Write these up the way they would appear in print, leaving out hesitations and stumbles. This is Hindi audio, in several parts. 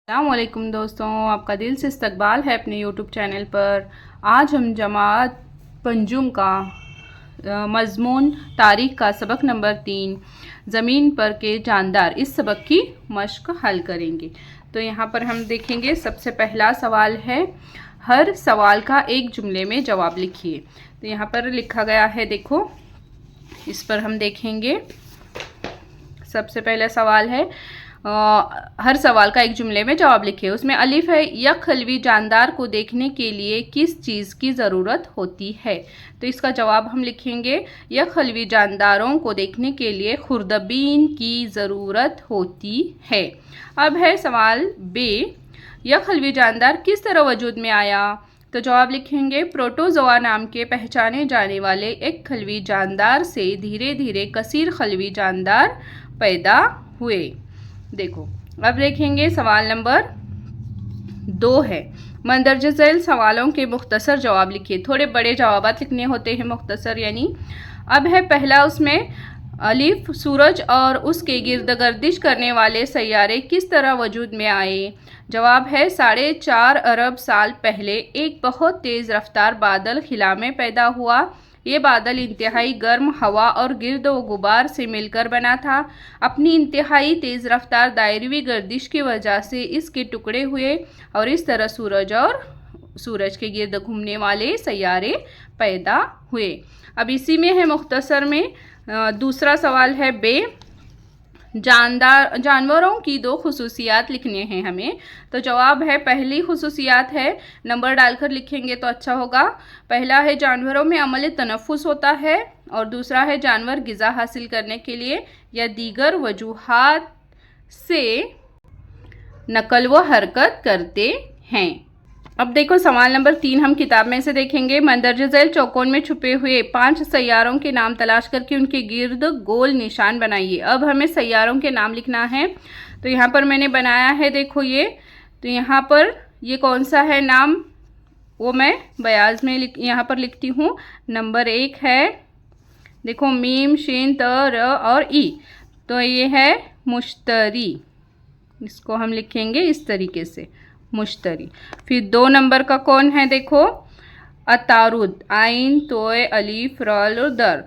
अस्सलामुअलैकुम दोस्तों, आपका दिल से इस्तकबाल है अपने यूट्यूब चैनल पर। आज हम जमात पंजुम का मज़मून तारीख़ का सबक नंबर 3 ज़मीन पर के जानदार, इस सबक की मश्क हल करेंगे। तो यहाँ पर हम देखेंगे, सबसे पहला सवाल है, हर सवाल का एक जुमले में जवाब लिखिए। तो यहाँ पर लिखा गया है, देखो इस पर हम देखेंगे। सबसे पहला सवाल है, हर सवाल का एक जुमले में जवाब लिखिए। उसमें अलिफ है, यक हलवी जानदार को देखने के लिए किस चीज़ की ज़रूरत होती है। तो इसका जवाब हम लिखेंगे, यक हलवी जानदारों को देखने के लिए खुर्दबीन की ज़रूरत होती है। अब है सवाल बे, यक हलवी जानदार किस तरह वजूद में आया। तो जवाब लिखेंगे, प्रोटोजोआ नाम के पहचाने जाने वाले एक खलवी जानदार से धीरे धीरे कसीर खलवी जानदार पैदा हुए। देखो अब देखेंगे, सवाल नंबर 2 है, मंदरज झैल सवालों के मुख्तसर जवाब लिखिए। थोड़े बड़े जवाब लिखने होते हैं, मुख्तसर यानी। अब है पहला, उसमें अलिफ, सूरज और उसके गिर्द गर्दिश करने वाले सैयारे किस तरह वजूद में आए। जवाब है, 4.5 अरब साल पहले एक बहुत तेज़ रफ्तार बादल खिला में पैदा हुआ। ये बादल इंतहाई गर्म हवा और गिर्द व गुबार से मिलकर बना था। अपनी इंतहाई तेज़ रफ्तार दायरवी गर्दिश की वजह से इसके टुकड़े हुए और इस तरह सूरज के गिर्द घूमने वाले सैयारे पैदा हुए। अब इसी में है मुख्तसर में दूसरा सवाल है बे, जानवरों की 2 खुसूसियात लिखने हैं हमें। तो जवाब है, पहली खुसूसियात है, नंबर डालकर लिखेंगे तो अच्छा होगा। पहला है, जानवरों में अमल तनफ़ुस होता है, और दूसरा है, जानवर ग़िज़ा हासिल करने के लिए या दीगर वजूहात से नकल व हरकत करते हैं। अब देखो सवाल नंबर 3 हम किताब में से देखेंगे। मंदरज झैल चौकोन में छुपे हुए 5 सैयारों के नाम तलाश करके उनके गिर्द गोल निशान बनाइए। अब हमें सैयारों के नाम लिखना है। तो यहाँ पर मैंने बनाया है, देखो ये। तो यहाँ पर ये कौन सा है नाम, वो मैं बयाज में यहाँ पर लिखती हूँ। नंबर 1 है, देखो मीम शीन त र और ई। तो ये है मुश्तरी, इसको हम लिखेंगे इस तरीके से, मुश्तरी। फिर 2 नंबर का कौन है, देखो अतारुद, आइन तोय अलीफ रल दर,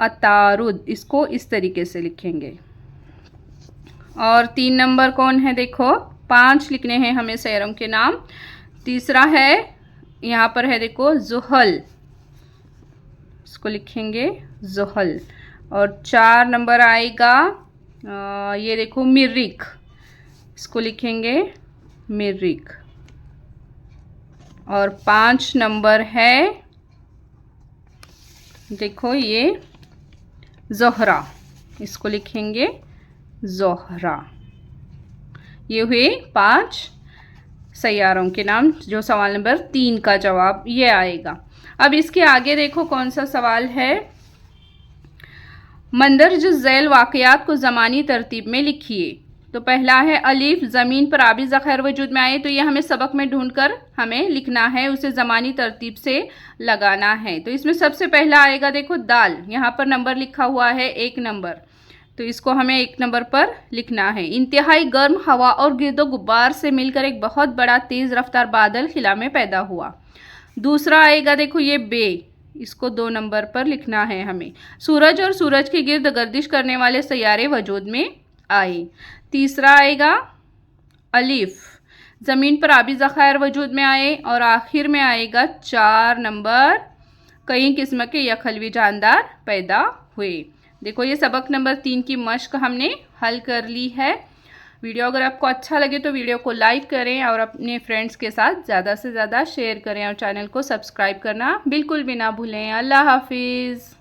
अतारुद, इसको इस तरीके से लिखेंगे। और 3 नंबर कौन है, देखो 5 लिखने हैं हमें सैयारों के नाम। तीसरा है, यहाँ पर है देखो जुहल, इसको लिखेंगे जुहल। और 4 नंबर आएगा ये देखो मिर्रिक, इसको लिखेंगे मिर्रिक। और 5 नंबर है, देखो ये ज़ोहरा, इसको लिखेंगे ज़ोहरा। ये हुए 5 सैयारों के नाम, जो सवाल नंबर 3 का जवाब ये आएगा। अब इसके आगे देखो कौन सा सवाल है, मंदरज झैल वाक़यात को ज़मानी तरतीब में लिखिए। तो पहला है, अलीफ, ज़मीन पर आबी ज़ख़ायर वजूद में आए। तो ये हमें सबक में ढूंढकर हमें लिखना है, उसे ज़मानी तरतीब से लगाना है। तो इसमें सबसे पहला आएगा, देखो दाल, यहाँ पर नंबर लिखा हुआ है 1 नंबर, तो इसको हमें 1 नंबर पर लिखना है। इंतहाई गर्म हवा और गिर्दो गुब्बार से मिलकर एक बहुत बड़ा तेज़ रफ्तार बादल खिला में पैदा हुआ। दूसरा आएगा, देखो ये बे, इसको 2 नंबर पर लिखना है हमें। सूरज और सूरज के गिर्द गर्दिश करने वाले सैयारे वजूद में आए। तीसरा आएगा अलिफ, ज़मीन पर आबी ज़ख़ायर वजूद में आए। और आखिर में आएगा 4 नंबर, कई किस्म के यखलवी जानदार पैदा हुए। देखो ये सबक नंबर 3 की मश्क हमने हल कर ली है। वीडियो अगर आपको अच्छा लगे तो वीडियो को लाइक करें और अपने फ्रेंड्स के साथ ज़्यादा से ज़्यादा शेयर करें, और चैनल को सब्सक्राइब करना बिल्कुल भी ना भूलें। अल्लाह हाफिज़।